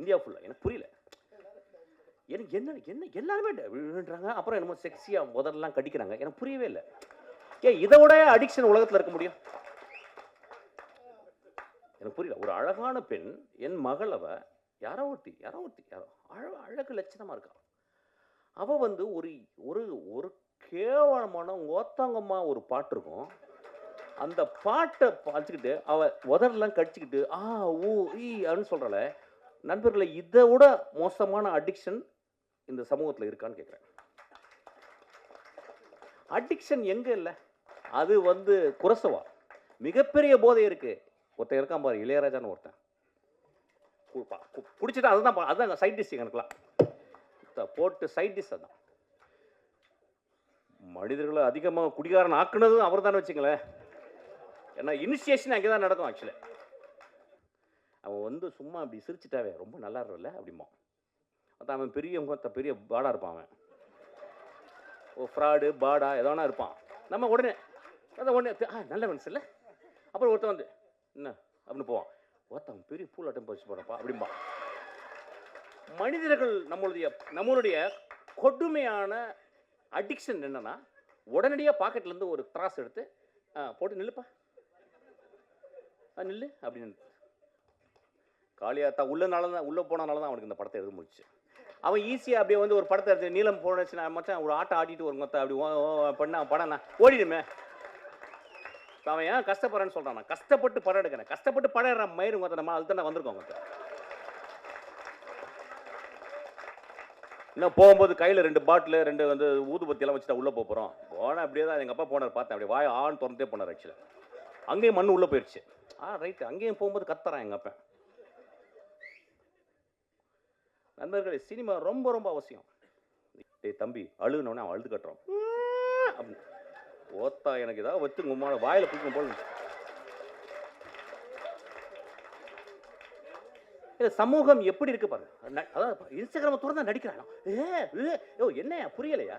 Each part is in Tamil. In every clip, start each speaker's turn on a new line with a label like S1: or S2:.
S1: இந்தியா ஃபுல்லாக. எனக்கு புரியல. எனக்கு என்ன என்ன எல்லாருமே விழுன்றாங்க. அப்புறம் என்னமோ செக்ஸியாக முதல்லாம் கடிக்கிறாங்க. எனக்கு புரியவே இல்லை. இதை விட அடிக்ஷன் உலகத்தில் இருக்க முடியும்? எனக்கு புரியல. ஒரு அழகான பெண், என் மகள் அவ, யாரோ ஒருத்தி அழகு லட்சணமாக இருக்கா. அவள் வந்து ஒரு ஒரு ஒரு கேவலமான ஓத்தாங்கம்மா ஒரு பாட்டு இருக்கும். அந்த பாட்டை பார்த்துக்கிட்டு அவள் உதறலாம் கடிச்சிக்கிட்டு ஊ ஈ அப்படின்னு சொல்கிறாள். நண்பர்களை, இதை விட மோசமான அடிக்ஷன் இந்த சமூகத்தில் இருக்கான்னு கேட்குறேன். அடிக்ஷன் எங்கே இல்லை? அது வந்து குரசவா மிகப்பெரிய போதை இருக்குது. ஒருத்தன் இருக்கான் பாரு, இளையராஜான்னு ஒருத்தன். பிடிச்சிட்டா அதுதான் சைட் டிஷ். எனக்குலாம் போட்டு சைட் டிஷ் அதுதான். மனிதர்களை அதிகமாக குடிகாரன் ஆக்குனதும் அவர் தானே வச்சுங்களேன். ஏன்னா இனிஷியேஷன் அங்கே தான் நடக்கும். ஆக்சுவலி அவன் வந்து சும்மா அப்படி சிரிச்சிட்டாவே ரொம்ப நல்லா இருக்கும்ல அப்படிமா. அதான் அவன் பெரிய பாடா இருப்பான். அவன் ஃப்ராடு பாடா எதோனா இருப்பான். நம்ம உடனே நல்ல மனசு இல்லை. அப்புறம் ஒருத்தன் வந்து என்ன அப்படின்னு போவான். ஒருத்தன் பெரிய பூலாட்டம் பறிச்சு போறப்பா அப்படிம்பா. மனிதர்கள் நம்மளுடைய கொடுமையான அடிக்ஷன் என்னன்னா, உடனடியாக பாக்கெட்லேருந்து ஒரு த்ராஸ் எடுத்து போட்டு நில்லுப்பா, நில்லு அப்படின்னு. காளியாத்தா உள்ளே போனனால தான் அவனுக்கு இந்த படத்தை எழுத முடிச்சு. அவன் ஈஸியாக அப்படியே வந்து ஒரு படத்தை எடுத்து நீளம் போனச்சுன்னா மச்சான் ஒரு ஆட்டம் ஆடிட்டு ஒரு மொத்தம் அப்படி பண்ண படம் நான் ஓடிடுமே. அவன் ஏன் கஷ்டப்படுறேன்னு சொல்கிறான். நான் கஷ்டப்பட்டு படம் எடுக்கிறேன், கஷ்டப்பட்டு படம் எடுறான் மயிறு மொத்தம். நம்ம அதுதான் வந்திருக்கோம். மொத்தம் இன்னும் போகும்போது கையில் 2 பாட்டில் 2 வந்து ஊதுபத்தியெல்லாம் வச்சுட்டா உள்ளே போகிறோம். போனால் அப்படியே தான் எங்கள் அப்பா போனார். பார்த்தேன் அப்படியே வாய் ஆண் திறந்தே போனார். ஆக்சுவலி அங்கேயும் மண் உள்ளே போயிடுச்சு. ரைட்டு. அங்கேயும் போகும்போது கத்துறான் எங்கள் அப்பா. நண்பர்களே, சினிமா ரொம்ப ரொம்ப அவசியம். தம்பி அழுகுனவனே அவன் அழுது கட்டுறான் அப்படின்னு. ஓத்தா எனக்கு ஏதாவது வச்சு உமான வாயில் பிடிக்கும் போல. சமூகம் எப்படி இருக்கு பாருங்க. அதாவது இன்ஸ்டாகிராம திறந்தா நடிக்கிறான். என்ன புரியலையா?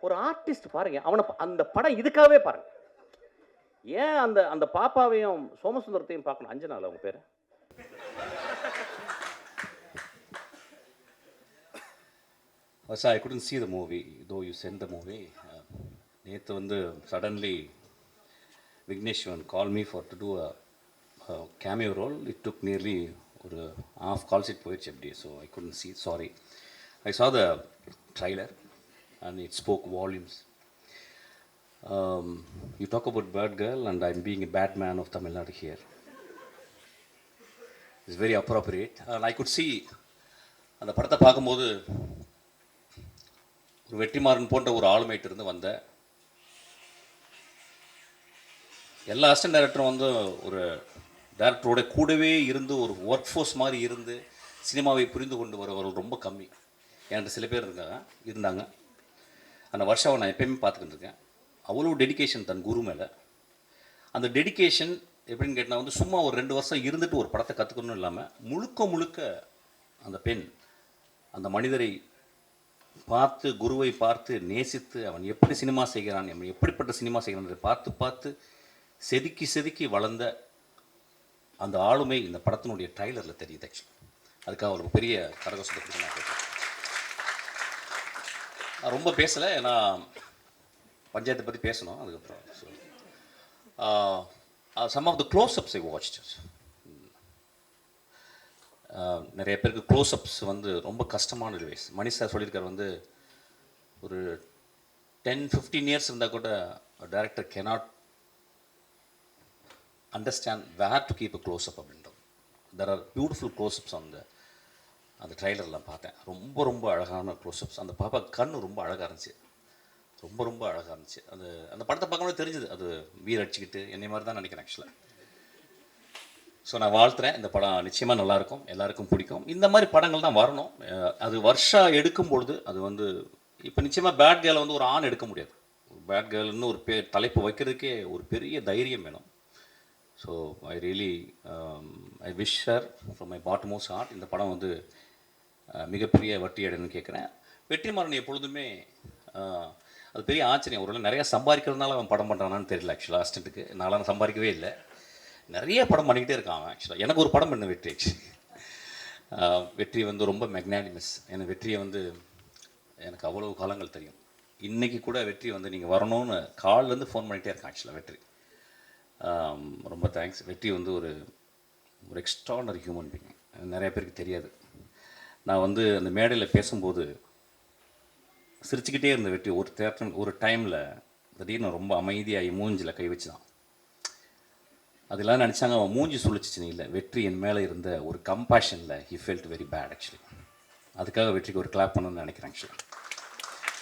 S1: ஒரு ஆர்டிஸ்ட் பாருங்க, அவனை அந்த படம் இதுக்காகவே பாருங்க. ஏன் அந்த பாப்பாவையும் சோமசுந்தரத்தையும் பார்க்கணும்? அஞ்சனால அவங்க பேரு.
S2: So I couldn't see the movie, though you sent the movie. நேற்று வந்து suddenly Vigneshwan called me to do a cameo role. It took nearly ஒரு half call sheet போயிடுச்சு அப்படி. So I couldn't see, sorry. I saw the trailer and it spoke volumes. You talk about Bad Girl and I'm being a bad man of Tamil Nadu here. It's very appropriate. And I could see அந்த படத்தை பார்க்கும்போது ஒரு வெற்றிமாறன் போன்ற ஒரு ஆளுமைட்டு இருந்து வந்த எல்லா அசிஸ்டன்ட் டைரக்டரும் வந்து ஒரு டைரக்டரோட கூடவே இருந்து ஒரு ஒர்க் ஃபோர்ஸ் மாதிரி இருந்து சினிமாவை புரிந்து கொண்டு வரவர்கள் ரொம்ப கம்மி. என்கிட்ட சில பேர் இருந்தாங்க. அந்த வருஷம் நான் எப்பயுமே பார்த்துக்கிட்டு இருக்கேன். அவ்வளோ டெடிக்கேஷன் தன் குரு மேலே. அந்த டெடிக்கேஷன் எப்படின்னு கேட்டால் வந்து சும்மா ஒரு 2 வருஷம் இருந்துட்டு ஒரு படத்தை கற்றுக்கணும் இல்லாமல் முழுக்க அந்த பெண் அந்த மனிதரை பார்த்து, குருவை பார்த்து நேசித்து அவன் எப்படி சினிமா செய்கிறான், அவன் எப்படிப்பட்ட சினிமா செய்கிறான் பார்த்து செதுக்கி வளர்ந்த அந்த ஆளுமை இந்த படத்தினுடைய ட்ரைலரில் தெரியுது. ஆக்சுவலி அதுக்காக ஒரு பெரிய கரகோஷத்தை நான் கேட்டேன். ரொம்ப பேசலை, ஏன்னா பஞ்சாயத்தை பற்றி பேசணும். அதுக்கப்புறம் some of the closeups I watched. நிறைய பேருக்கு க்ளோஸ்அப்ஸ் வந்து ரொம்ப கஷ்டமான டிவைஸ். மணிஷ் சார் சொல்லியிருக்காரு வந்து ஒரு 10-15 இயர்ஸ் இருந்தால் கூட director cannot understand where to keep a closeup அப்படின்றது. தெர் ஆர் பியூட்டிஃபுல் க்ளோஸ்அப்ஸ் அந்த ட்ரைலர்லாம் பார்த்தேன். ரொம்ப அழகான க்ளோஸ்அப்ஸ். அந்த பாப்பா கண் ரொம்ப அழகாக இருந்துச்சு. ரொம்ப அழகாக இருந்துச்சு. அந்த படத்தை பார்க்கும்போது தெரிஞ்சுது அது வீர் அடிச்சுக்கிட்டு என்னை மாதிரி தான் நினைக்கிறேன் ஆக்சுவலாக. ஸோ நான் வாழ்த்துறேன். இந்த படம் நிச்சயமாக நல்லாயிருக்கும், எல்லாருக்கும் பிடிக்கும். இந்த மாதிரி படங்கள் தான் வரணும். அது வருஷம் எடுக்கும்பொழுது அது வந்து இப்போ நிச்சயமாக பேட் கேர்ளை வந்து ஒரு ஆண் எடுக்க முடியாது. பேட் கேர்ள்னு ஒரு தலைப்பு வைக்கிறதுக்கே ஒரு பெரிய தைரியம் வேணும். So I wish her from my bottommost heart. இந்த படம் வந்து மிகப்பெரிய வெற்றி அடையணும்னு கேட்குறேன். வெற்றிமாறன் எப்பொழுதுமே அது பெரிய ஆச்சரியம். ஒரு நிறையா சம்பாதிக்கிறதுனால அவன் படம் பண்ணுறானான்னு தெரியல. ஆக்சுவலாக அசிஸ்டண்ட்டுக்கு நான்லாம் சம்பாதிக்கவே இல்லை, நிறைய படம் பண்ணிக்கிட்டே இருக்கான் அவன். ஆக்சுவலாக எனக்கு ஒரு படம் பண்ண வெற்றி. வெற்றி வந்து ரொம்ப மெக்னானிமஸ். எனக்கு வெற்றியை வந்து எனக்கு அவ்வளவு காலங்கள் தெரியும். இன்றைக்கி கூட வெற்றி வந்து நீங்கள் வரணும்னு கால்லேருந்து ஃபோன் பண்ணிகிட்டே இருக்கேன். ஆக்சுவலாக வெற்றி ரொம்ப தேங்க்ஸ். வெற்றி வந்து ஒரு ஒரு எக்ஸ்ட்ரானரி ஹியூமன் பீயிங். நிறைய பேருக்கு தெரியாது. நான் வந்து அந்த மேடையில் பேசும்போது சிரிச்சுக்கிட்டே இருந்த வெற்றி ஒரு டைமில் திடீர்னு ரொம்ப அமைதியாகி மூஞ்சில் கை வச்சுதான். அதெல்லாம் நினச்சாங்க அவன் மூஞ்சி சுழிச்சிச்சுன்னு இல்லை, வெற்றி என் மேலே இருந்த ஒரு கம்பேஷனில் he felt very bad actually. அதுக்காக வெற்றிக்கு ஒரு கிளாப் பண்ணணும்னு நினைக்கிறேன். ஆக்சுவலாக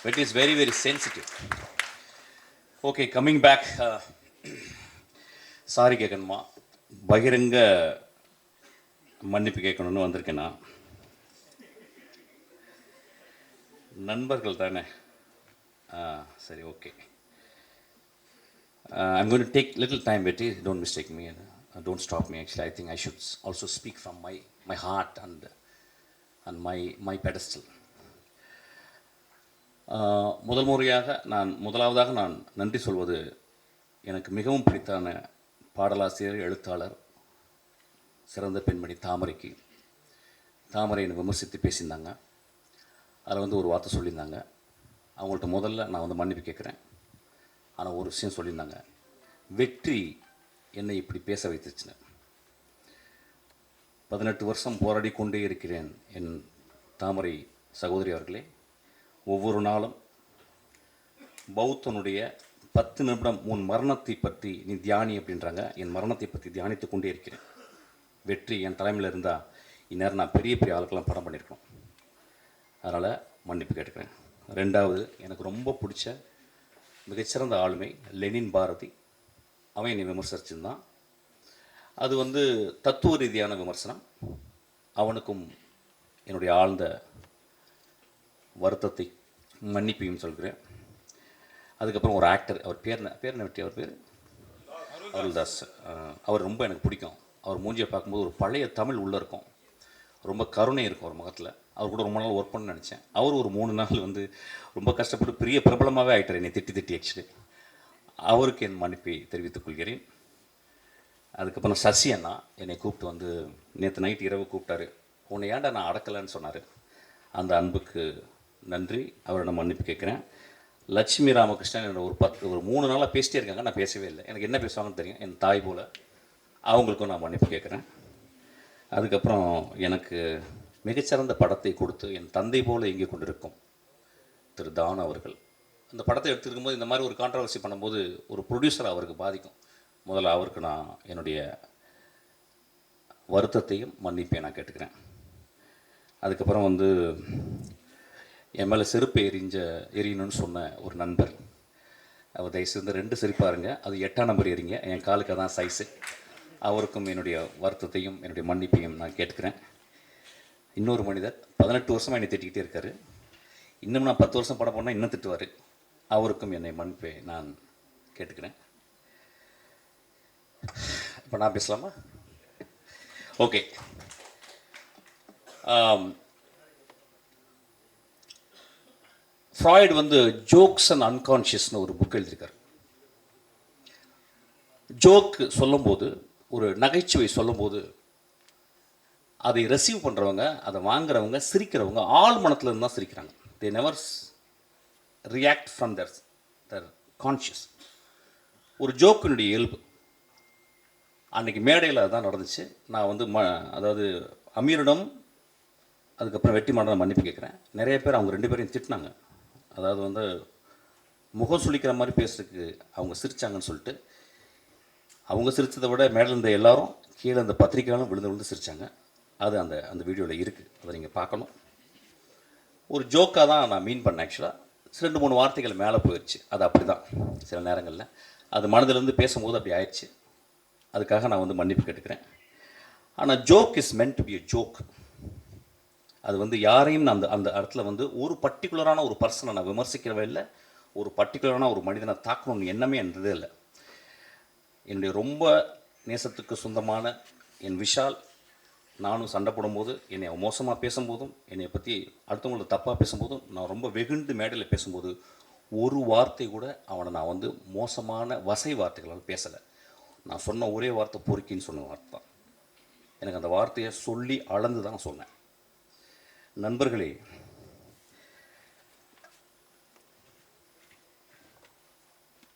S2: Vetri is very very sensitive. Okay, coming back. Sorry கேட்கணுமா, பகிரங்க மன்னிப்பு கேட்கணும்னு வந்திருக்கேன்னா, நண்பர்கள் தானே. சரி, okay. I'm going to take little time, Betty. Don't mistake me and don't stop me. Actually, I think I should also speak from my heart and my pedestal. முதலாவதாக நான் நன்றி சொல்வது எனக்கு மிகவும் பிடித்தான பாடலாசிரியர், எழுத்தாளர், சிறந்த பெண்மணி தாமரைக்கு. தாமரை என்னை விமர்சித்து பேசியிருந்தாங்க. அதில் வந்து ஒரு வார்த்தை சொல்லியிருந்தாங்க. அவங்கள்ட்ட முதல்ல நான் வந்து மன்னிப்பு கேட்குறேன். ஆனால் ஒரு விஷயம் சொல்லியிருந்தாங்க, வெற்றி என்னை இப்படி பேச வைத்துச்சுன்னு. 18 வருஷம் போராடி கொண்டே இருக்கிறேன் என் தாமரை சகோதரி அவர்களே. ஒவ்வொரு நாளும் பௌத்தனுடைய 10 நிமிடம் உன் மரணத்தை பற்றி நீ தியானி அப்படின்றாங்க. என் மரணத்தை பற்றி தியானித்து கொண்டே இருக்கிறேன். வெற்றி என் தலைமையில் இருந்தால் இந்நேரம் நான் பெரிய பெரிய ஆளுக்கெல்லாம் படம் பண்ணியிருக்கோம். அதனால் மன்னிப்பு கேட்டுக்கிறேன். ரெண்டாவது, எனக்கு ரொம்ப பிடிச்ச மிகச்சிறந்த ஆளுமை லெனின் பாரதி. அவன் என்னை விமர்சிச்சிருந்தான். அது வந்து தத்துவ ரீதியான விமர்சனம். அவனுக்கும் என்னுடைய ஆழ்ந்த வருத்தத்தை மன்னிப்பையும் சொல்கிறேன். அதுக்கப்புறம் ஒரு ஆக்டர், அவர் பேர் என்ன வெற்றி, அவர் பேர் அருள்தாஸ். அவர் ரொம்ப எனக்கு பிடிக்கும். அவர் மூஞ்சியை பார்க்கும்போது ஒரு பழைய தமிழ் உள்ளே இருக்கும், ரொம்ப கருணை இருக்கும் அவர் முகத்தில். அவர் கூட ரொம்ப நாள் ஒர்க் பண்ண நினச்சேன். அவர் ஒரு 3 நாள் வந்து ரொம்ப கஷ்டப்பட்டு பெரிய பிரபலமாகவே ஆகிட்டார் என்னை திட்டி ஆக்சுவலி. அவருக்கு என் மன்னிப்பை தெரிவித்துக் கொள்கிறேன். அதுக்கப்புறம் சசி அண்ணா என்னை கூப்பிட்டு வந்து நேற்று நைட் இரவு கூப்பிட்டாரு. உன்னை ஏன்டா நான் அடக்கலைன்னு சொன்னார். அந்த அன்புக்கு நன்றி, அவரோட மன்னிப்பு கேட்குறேன். லட்சுமி ராமகிருஷ்ணன் என்னோட ஒரு 3 நாளாக பேசிட்டே இருக்காங்க, நான் பேசவே இல்லை. எனக்கு என்ன பேசுவாங்கன்னு தெரியும், என் தாய் போல். அவங்களுக்கும் நான் மன்னிப்பு கேட்குறேன். அதுக்கப்புறம் எனக்கு மிகச்சிறந்த படத்தை கொடுத்து என் தந்தை போல் இயங்கி கொண்டிருக்கும் திரு தான் அவர்கள். அந்த படத்தை எடுத்துருக்கும்போது இந்த மாதிரி ஒரு கான்ட்ரவர்சி பண்ணும்போது ஒரு ப்ரொடியூசர் அவருக்கு பாதிக்கும். முதல்ல அவருக்கு நான் என்னுடைய வருத்தத்தையும் மன்னிப்பையும் நான் கேட்டுக்கிறேன். அதுக்கப்புறம் வந்து என் மேலே செருப்பு எரியணும்னு சொன்ன ஒரு நண்பர், அவர் தயவுசெய்து 2 செருப்பாருங்க, அது 8ஆம் நம்பர் எறிங்க, என் காலுக்கு தான் சைஸு. அவருக்கும் என்னுடைய வருத்தத்தையும் என்னுடைய மன்னிப்பையும் நான் கேட்டுக்கிறேன். இன்னொரு மனிதர் 18 வருஷமாக என்னை திட்டிக்கிட்டே இருக்கார். இன்னும் நான் 10 வருஷம் படம் போனால் இன்னும் திட்டுவார். அவருக்கும் என்னை மன்னிப்பை நான் கேட்டுக்கிறேன். இப்போ நான் பேசலாமா? ஓகே. ஃப்ராய்டு வந்து ஜோக்ஸ் அண்ட் அன்கான்ஷியஸ்னு ஒரு புக் எழுதியிருக்கார். ஜோக்கு சொல்லும்போது, ஒரு நகைச்சுவை சொல்லும்போது அதை ரிசீவ் பண்ணுறவங்க, அதை வாங்குறவங்க, சிரிக்கிறவங்க ஆள் மனத்தில் இருந்து தான் சிரிக்கிறாங்க. They never react from their conscious. ஒரு ஜோக்கினுடைய இயல்பு. அன்றைக்கி மேடையில் அதுதான் நடந்துச்சு. நான் வந்து அதாவது அமீரிடம் அதுக்கப்புறம் வெற்றி மாடன் மன்னிப்பு கேட்குறேன். நிறைய பேர் அவங்க 2 பேரையும் திட்டினாங்க. அதாவது வந்து முகம் சுளிக்கிற மாதிரி பேசுறதுக்கு அவங்க சிரித்தாங்கன்னு சொல்லிட்டு, அவங்க சிரித்ததை விட மேலே இருந்த எல்லாரும் கீழே அந்த பத்திரிக்கையாலும் விழுந்து சிரித்தாங்க. அது அந்த வீடியோவில் இருக்குது, அதை நீங்கள் பார்க்கணும். ஒரு ஜோக்காக தான் நான் மீன் பண்ணேன். ஆக்சுவலாக 2-3 வார்த்தைகள் மேலே போயிடுச்சு. அது அப்படி தான் சில நேரங்களில் அது மனதிலேருந்து பேசும்போது அப்படி ஆயிடுச்சு. அதுக்காக நான் வந்து மன்னிப்பு கேட்டுக்கிறேன். ஆனால் joke is meant to be a joke. அது வந்து யாரையும் நான் அந்த இடத்துல வந்து ஒரு பர்டிகுலரான ஒரு பர்சனை நான் விமர்சிக்கிறவே இல்லை, ஒரு பர்டிகுலரான ஒரு மனிதனை தாக்கணும்னு எண்ணமே என்றதே இல்லை. என்னுடைய ரொம்ப நேசத்துக்கு சொந்தமான என் விஷால், நானும் சண்டை போடும்போது, என்னை மோசமாக பேசும்போதும், என்னை பற்றி அடுத்தவங்களை தப்பாக பேசும்போதும், நான் ரொம்ப வெகுண்டு மேடையில் பேசும்போது ஒரு வார்த்தை கூட அவனை நான் வந்து மோசமான வசை வார்த்தைகளால் பேசலை. நான் சொன்ன ஒரே வார்த்தை பொறுக்கின்னு சொன்ன வார்த்தை தான். எனக்கு அந்த வார்த்தையை சொல்லி அளந்து தான் சொன்னேன். நண்பர்களே,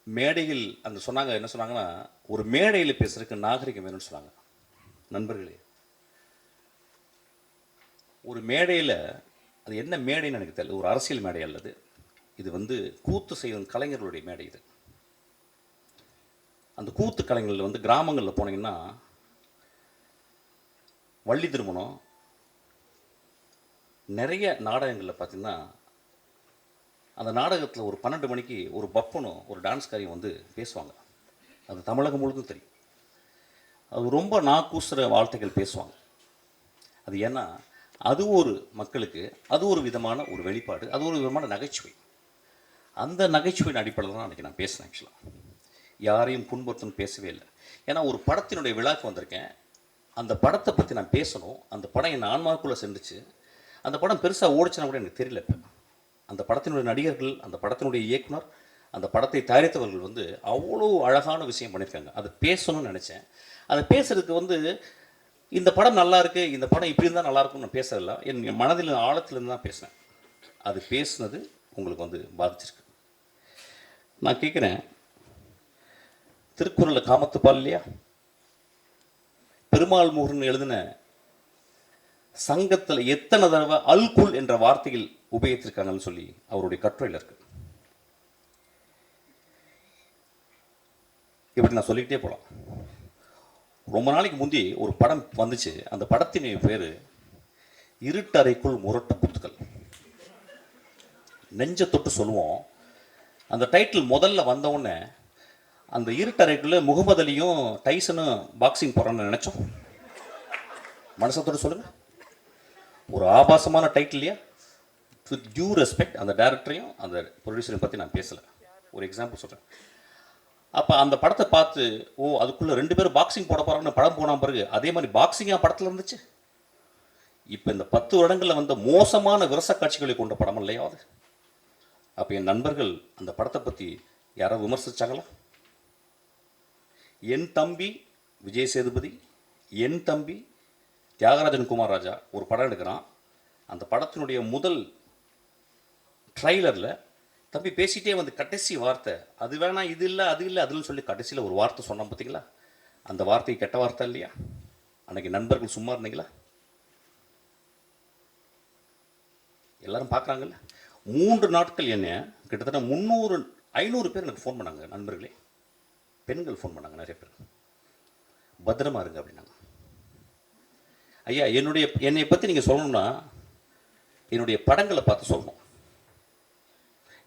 S2: மேடையில் அந்த சொன்னாங்க, என்ன சொன்னாங்கன்னா, ஒரு மேடையில் பேசுறதுக்கு நாகரிகம் வேணும்னு சொன்னாங்க. நண்பர்களே, ஒரு மேடையில், அது என்ன மேடைன்னு எனக்கு தெரியல, ஒரு அரசியல் மேடை அல்லது இது வந்து கூத்து செய்யும் கலைஞர்களுடைய மேடை. இது அந்த கூத்து கலைஞர்கள் வந்து கிராமங்களில் போனீங்கன்னா வள்ளி திருமணம் நிறைய நாடகங்களில் பார்த்தீங்கன்னா, அந்த நாடகத்தில் ஒரு 12 மணிக்கு ஒரு பப்பனும் ஒரு டான்ஸ்காரியும் வந்து பேசுவாங்க. அது தமிழகம் முழுதும் தெரியும். அது ரொம்ப நாக்கூசுற வார்த்தைகள் பேசுவாங்க. அது ஏன்னா அது ஒரு மக்களுக்கு அது ஒரு விதமான ஒரு வெளிப்பாடு, அது ஒரு விதமான நகைச்சுவை. அந்த நகைச்சுவையின் அடிப்படையில் தான் அன்றைக்கி நான் பேசினேன். ஆக்சுவலாக யாரையும் புண்படுத்தணும்னு பேசவே இல்லை. ஏன்னா ஒரு படத்தினுடைய விழாக்கு வந்திருக்கேன், அந்த படத்தை பற்றி நான் பேசணும். அந்த படம் என் ஆன்மாவுக்குள்ளே சென்றுச்சு. அந்த படம் பெருசாக ஓடிச்சுன்னா கூட எனக்கு தெரியல. இப்போ அந்த படத்தினுடைய நடிகர்கள், அந்த படத்தினுடைய இயக்குனர், அந்த படத்தை தயாரித்தவர்கள் வந்து அவ்வளோ அழகான விஷயம் பண்ணியிருக்காங்க. அதை பேசணும்னு நினச்சேன். அதை பேசுறதுக்கு வந்து இந்த படம் நல்லா இருக்கு, இந்த படம் இப்படி இருந்தால் நல்லா இருக்கும்னு நான் பேசல. என் மனதில் ஆழத்திலிருந்து தான் பேசினேன். அது பேசுனது உங்களுக்கு வந்து பாதிச்சிருக்கு. நான் கேட்குறேன், திருக்குறளில் காமத்துப்பால் இல்லையா, பெருமாள் முருகன் எழுதின சங்கத்தில் எத்தனை தடவை அல்குல் என்ற வார்த்தையில் உபயோகித்திருக்காங்கன்னு சொல்லி அவருடைய கட்டுரையில் இருக்கு. இப்படி நான் சொல்லிக்கிட்டே போகலாம். ரொம்ப நாளைக்கு முந்தி ஒரு படம் வந்துச்சு. அந்த படத்தின் பேர் இருட்டறைக்குள் முரட்டு குத்துக்கள். நெஞ்ச தொட்டு சொல்லுவோம். அந்த டைட்டில் முதல்ல வந்தவுடனே அந்த இருட்டறைக்குள்ள முகமது அலியும் டைசனும் பாக்ஸிங் போகிறான்னு நினச்சோம். மனசத்தோடு சொல்லுங்கள். ஒரு ஆபாசமான டைட்டில் இல்லையா? வித் டியூ ரெஸ்பெக்ட் அந்த டைரக்டரையும் அந்த ப்ரொடியூசரையும் பற்றி நான் பேசலை, ஒரு எக்ஸாம்பிள் சொல்கிறேன். அப்போ அந்த படத்தை பார்த்து, ஓ அதுக்குள்ளே 2 பேரும் பாக்ஸிங் போட போகிறாங்கன்னு படம் போன பிறகு அதே மாதிரி பாக்ஸிங்காக படத்தில் இருந்துச்சு. இப்போ இந்த 10 வருடங்களில் வந்த மோசமான விரச காட்சிகளை கொண்ட படம் இல்லையா அது? அப்போ என் நண்பர்கள் அந்த படத்தை பற்றி யாராவது விமர்சிச்சாங்களா? என் தம்பி விஜய் சேதுபதி, என் தம்பி தியாகராஜன் குமார் ராஜா ஒரு படம் எடுக்கிறான். அந்த படத்தினுடைய முதல் ட்ரைலரில் தம்பி பேசிகிட்டே வந்து கடைசி வார்த்தை, அது வேணாம், இது இல்லை, அது இல்லை, அதுன்னு சொல்லி கடைசியில் ஒரு வார்த்தை சொன்னான் பார்த்தீங்களா? அந்த வார்த்தை கெட்ட வார்த்தை இல்லையா? அன்றைக்கி நண்பர்கள் சும்மா இருந்தீங்களா? எல்லாரும் பார்க்குறாங்கல்ல. 3 நாட்கள் என்ன கிட்டத்தட்ட 300-500 பேர் எனக்கு ஃபோன் பண்ணாங்க. நண்பர்களே, பெண்கள் ஃபோன் பண்ணாங்க நிறைய பேர். பத்திரமா இருங்க அப்படின்னாங்க. ஐயா, என்னை பற்றி நீங்கள் சொல்லணும்னா என்னுடைய படங்களை பார்த்து சொல்லணும்.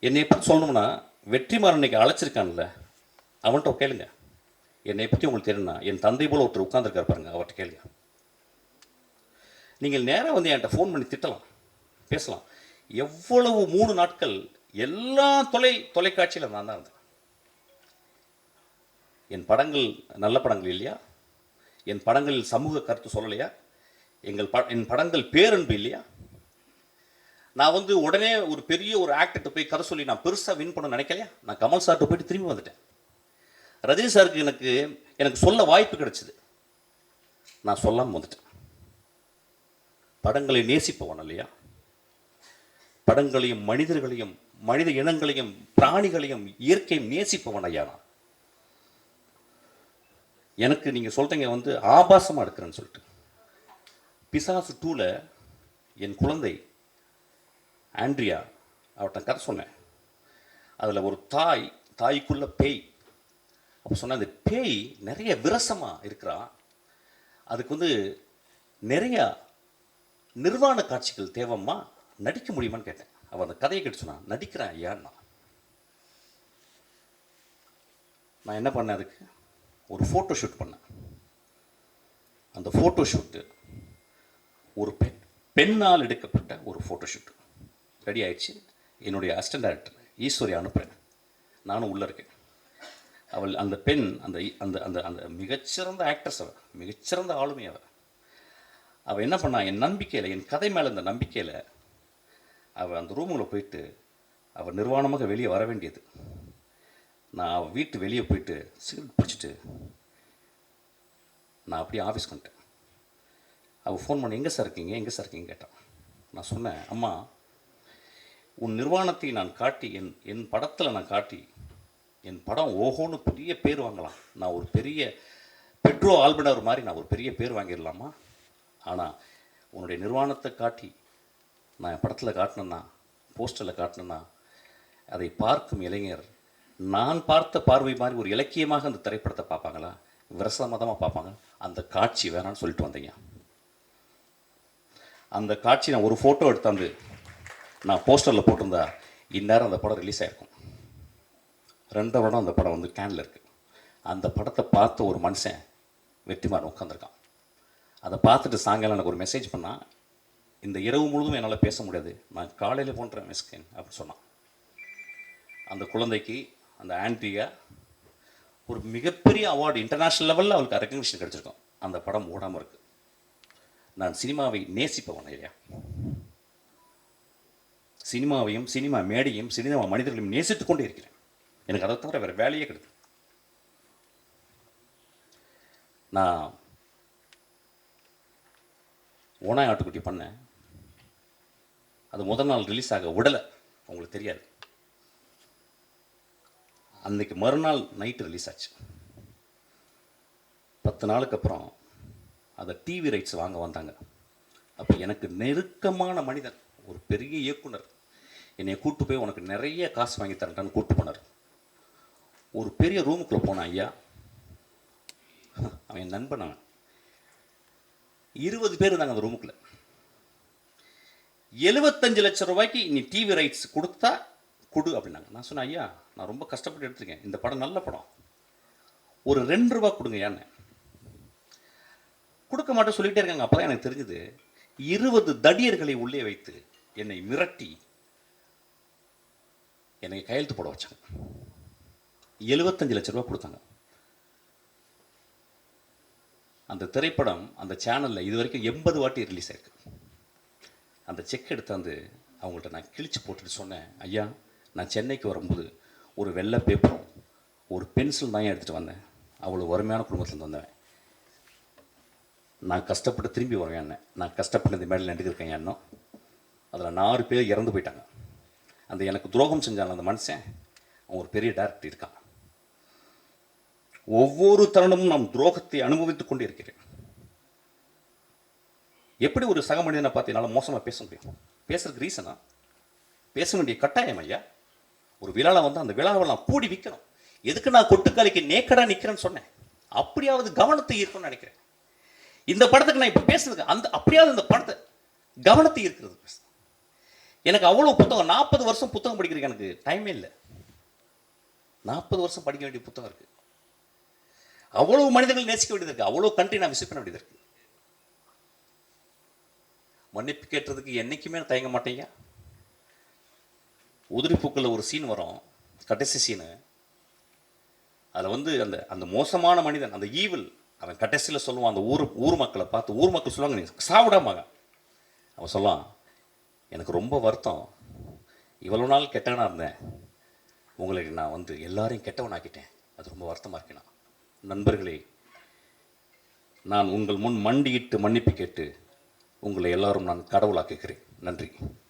S2: என்னை பற்றி சொல்லணும்னா வெற்றிமாறன் இன்னைக்கு அழைச்சிருக்கான்ல, அவன்கிட்ட கேளுங்க. என்னை பற்றி உங்களுக்கு தெரியும்னா என் தந்தை போல் ஒருத்தர் உட்கார்ந்துருக்கார் பாருங்க, அவர்கிட்ட கேளுங்க. நீங்கள் நேராக வந்து என்கிட்ட ஃபோன் பண்ணி திட்டலாம், பேசலாம். எவ்வளவு 3 நாட்கள் எல்லா தொலைக்காட்சியில் நான் தான் இருந்தேன். என் படங்கள் நல்ல படங்கள் இல்லையா? என் படங்களில் சமூக கருத்து சொல்லலையா? என் படங்கள் பேரன்பு இல்லையா? நான் வந்து உடனே ஒரு பெரிய ஒரு ஆக்டர்கிட்ட போய் கதை சொல்லி நான் பெருசாக வின் பண்ண நினைக்கலையா? நான் கமல் சார்கிட்ட போயிட்டு திரும்பி வந்துட்டேன். ரஜினி சாருக்கு எனக்கு சொல்ல வாய்ப்பு கிடைச்சிது, நான் சொல்லாமல் வந்துட்டேன். படங்களை நேசிப்பவன் இல்லையா? படங்களையும் மனிதர்களையும் மனித இனங்களையும் பிராணிகளையும் இயற்கையும் நேசிப்பவன் ஐயா நான். எனக்கு நீங்கள் சொல்கிறீங்க வந்து ஆபாசமாக எடுக்கிறேன்னு சொல்லிட்டு. பிசாசு 2ல என் குழந்தை ஆண்ட்ரியா அவர்கிட்ட கதை சொன்னேன். அதில் ஒரு தாய்க்குள்ள பேய். அப்போ சொன்ன அந்த பேய் நிறைய விரசமாக இருக்கிறான், அதுக்கு வந்து நிறையா நிர்வாண காட்சிகள் தேவைம்மா, நடிக்க முடியுமான்னு கேட்டேன். அவன் அந்த கதையை கேட்டு சொன்னான், நடிக்கிறேன் ஐயான்னா. நான் என்ன பண்ணேன், அதுக்கு ஒரு ஃபோட்டோ ஷூட் பண்ணேன். அந்த ஃபோட்டோ ஷூட்டு ஒரு பெண்ணால் எடுக்கப்பட்ட ஒரு ஃபோட்டோ ஷூட் ரெடி ஆயிடுச்சு. என்னுடைய அசிஸ்டன்ட் டைரக்டர் ஈஸ்வரி அனுப்புகிறேன், நானும் உள்ளே இருக்கேன். அவள் அந்த பெண் அந்த அந்த அந்த அந்த மிகச்சிறந்த ஆக்ட்ரஸ், அவள் மிகச்சிறந்த ஆளுமை. அவள் என்ன பண்ணா, என் நம்பிக்கையில், என் கதை மேலே இந்த நம்பிக்கையில் அவள் அந்த ரூமில் போயிட்டு அவள் நிர்வாணமாக வெளியே வர வேண்டியது. நான் அவள் வீட்டு வெளியே போயிட்டு சிகரெட் பிடிச்சிட்டு நான் அப்படியே ஆஃபீஸ்க்கு வந்துட்டேன். அவள் ஃபோன் பண்ணி எங்கே சார் இருக்கீங்க கேட்டான். நான் சொன்னேன், அம்மா உன் நிர்வாணத்தை நான் காட்டி என் படத்தில் நான் காட்டி என் படம் ஓஹோன்னு பெரிய பேர் வாங்கலாம், நான் ஒரு பெரிய பெட்ரோ ஆல்பனர் மாதிரி நான் ஒரு பெரிய பேர் வாங்கிடலாமா? ஆனால் உன்னுடைய நிர்வாணத்தை காட்டி நான் என் படத்தில் காட்டினேன்னா, போஸ்டரில் காட்டினேன்னா, அதை பார்க்கும் இளைஞர் நான் பார்த்த பார்வை மாதிரி ஒரு இலக்கியமாக அந்த திரைப்படத்தை பார்ப்பாங்களா, விரசமதமாக பார்ப்பாங்க. அந்த காட்சி வேணான்னு சொல்லிட்டு வந்தீங்க. அந்த காட்சி நான் ஒரு ஃபோட்டோ எடுத்தாந்து நான் போஸ்டரில் போட்டிருந்தா இந்நேரம் அந்த படம் ரிலீஸ் ஆகிருக்கும். 2 வருடம் அந்த படம் வந்து கேனில் இருக்குது. அந்த படத்தை பார்த்த ஒரு மனுஷன் வெற்றிமாறன் உட்காந்துருக்கான். அதை பார்த்துட்டு சாயங்காலம் எனக்கு ஒரு மெசேஜ் பண்ணால், இந்த இரவு முழுதும் என்னால் பேச முடியாது, நான் காலையில் போன்றேன் மிஸ்கின் அப்படின்னு சொன்னான். அந்த குழந்தைக்கு, அந்த ஆன்ட்ரியா ஒரு மிகப்பெரிய அவார்டு இன்டர்நேஷ்னல் லெவலில் அவளுக்கு ரெக்கக்னிஷன் கிடச்சிருக்கும். அந்த படம் ஓடாமல் இருக்குது. நான் சினிமாவை நேசிப்பவன் இல்லையா, சினிமாவையும் சினிமா மேடையும் சினிமா மனிதர்களையும் நேசித்துக் கொண்டே இருக்கிறேன். எனக்கு அதை தவிர வேறு வேலையே கிடையாது. நான் ஓனாய் ஆட்டுக்குட்டி பண்ணேன். அது முதல் நாள் ரிலீஸ் ஆக விடலை, உங்களுக்கு தெரியாது. அன்றைக்கு மறுநாள் நைட்டு ரிலீஸ் ஆச்சு. 10 நாளுக்கு அப்புறம் அதை டிவி ரைட்ஸ் வாங்க வந்தாங்க. அப்போ எனக்கு நெருக்கமான மனிதன், ஒரு பெரிய இயக்குனர் என்னை கூப்பிட்டு போய் உனக்கு நிறைய காசு வாங்கி தரேன்டான்னு கூப்பிட்டு போனார். ஒரு பெரிய ரூமுக்குள்ளே போனான் ஐயா. அவன் என் நண்பன். அவன் 20 பேர் இருந்தாங்க அந்த ரூமுக்குள்ள. 75 லட்சம் ரூபாய்க்கு நீ டிவி ரைட்ஸ் கொடுத்தா கொடு அப்படின்னாங்க. நான் சொன்னேன், ஐயா நான் ரொம்ப கஷ்டப்பட்டு எடுத்துருக்கேன், இந்த படம் நல்ல படம், ஒரு 2 ரூபா கொடுங்க. ஏன்னு கொடுக்க மாட்டேன் சொல்லிகிட்டே இருக்காங்க. அப்போ தான் எனக்கு தெரிஞ்சது, 20 தடியர்களை உள்ளே வைத்து என்னை மிரட்டி என்னை கையெழுத்து போட வச்சாங்க. 75 லட்சம் ரூபா கொடுத்தாங்க. அந்த திரைப்படம் அந்த சேனலில் இது வரைக்கும் 80 வாட்டி ரிலீஸ் ஆயிருக்கு. அந்த செக் எடுத்தாந்து அவங்கள்ட்ட நான் கிழிச்சு போட்டுட்டு சொன்னேன், ஐயா நான் சென்னைக்கு வரும்போது ஒரு வெள்ளை பேப்பரும் ஒரு பென்சில் தான் எடுத்துகிட்டு வந்தேன், அவ்வளோ வறுமையான குடும்பத்துலேருந்து வந்தேன், நான் கஷ்டப்பட்டு திரும்பி வருவேன், நான் கஷ்டப்பட்டு இந்த மேடையில் நடிச்சிருக்கேன் இன்னும். அதில் 4 பேர் இறந்து போயிட்டாங்க. அந்த எனக்கு துரோகம் செஞ்சாங்க அந்த மனுஷன், அவன் ஒரு பெரிய டைரக்டர் இருக்கான். ஒவ்வொரு தருணமும் நாம் துரோகத்தை அனுபவித்துக் கொண்டே இருக்கிறேன். எப்படி ஒரு சக மனிதனை பார்த்து என்னால் மோசமாக பேச முடியும்? பேசுறதுக்கு ரீசனா? பேச வேண்டிய கட்டாயம் ஐயா. ஒரு விழாவில் வந்து அந்த விழாவை நான் கூடி விற்கணும். எதுக்கு நான் கொட்டுக்காலிக்கு நேக்கடா நிற்கிறேன்னு சொன்னேன்? அப்படியாவது கவனத்தை ஈர்க்கணும்னு நினைக்கிறேன். இந்த படத்துக்கு நான் இப்போ பேசுறதுக்கு அந்த அப்படியாவது இந்த படத்தை கவனத்தை ஈர்க்கிறது பேச. எனக்கு அவ்வளோ புத்தகம், 40 வருஷம் புத்தகம் படிக்கிறதுக்கு எனக்கு டைமே இல்லை. 40 வருஷம் படிக்க வேண்டிய புத்தகம் இருக்கு. அவ்வளவு மனிதர்கள் நேசிக்க வேண்டியது இருக்கு. அவ்வளோ கண்ட்ரி நான் விசிட் பண்ண வேண்டியது இருக்கு. மன்னிப்பு கேட்டதுக்கு என்னைக்குமே தயங்க மாட்டேங்க. உதிரி பூக்களில் ஒரு சீன் வரும், கடைசி சீனு. அதில் வந்து அந்த அந்த மோசமான மனிதன், அந்த ஈவில், அவன் கடைசியில் சொல்லுவான் அந்த ஊர் மக்களை பார்த்து, ஊர் மக்கள் சொல்லுவாங்க, நீ சாவிடாமாங்க. அவன் சொல்லுவான், எனக்கு ரொம்ப வருத்தம், இவ்வளோ நாள் கெட்டவனாக இருந்தேன், உங்களுக்கு நான் வந்து எல்லாரையும் கெட்டவனாக்கிட்டேன், அது ரொம்ப வருத்தமாக இருக்கேன். நண்பர்களே, நான் உங்கள் முன் மண்டியிட்டு மன்னிப்பு கேட்டு உங்களை எல்லாரும் நான் கடவுளாக்குகிறேன். நன்றி.